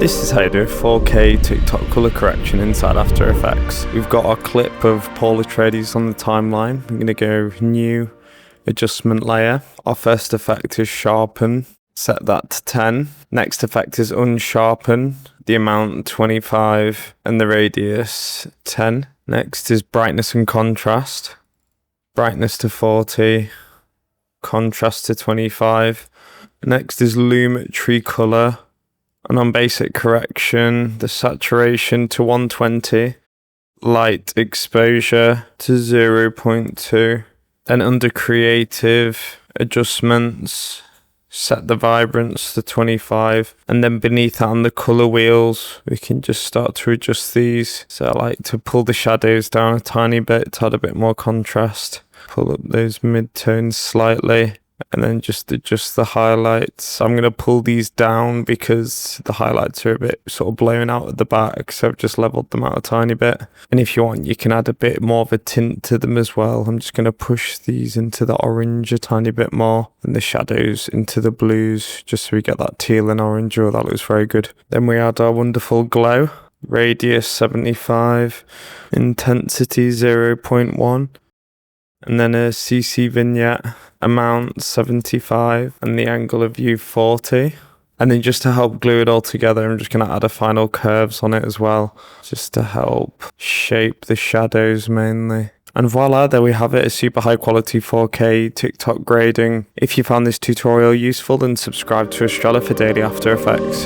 This is how you do 4K TikTok colour correction inside After Effects. We've got our clip of Paul Atreides on the timeline. I'm going to go new adjustment layer. Our first effect is sharpen. Set that to 10. Next effect is unsharpen. The amount 25 and the radius 10. Next is brightness and contrast. Brightness to 40. Contrast to 25. Next is lumetri color. And on basic correction, the saturation to 120, light exposure to 0.2. Then under creative adjustments, set the vibrance to 25. And then beneath that on the color wheels, we can just start to adjust these. So I like to pull the shadows down a tiny bit to add a bit more contrast. Pull up those mid-tones slightly. And then just adjust the highlights. I'm going to pull these down because the highlights are a bit sort of blown out at the back, so I've just leveled them out a tiny bit. And if you want, you can add a bit more of a tint to them as well. I'm just going to push these into the orange a tiny bit more and the shadows into the blues, just so we get that teal and orange. Oh, that looks very good. Then we add our wonderful glow. Radius 75, intensity 0.1. And then a CC vignette, amount 75, and the angle of view 40. And then just to help glue it all together, I'm just going to add a final curves on it as well, just to help shape the shadows mainly. And voila, there we have it, a super high quality 4K TikTok grading. If you found this tutorial useful, then subscribe to Astrella for daily After Effects.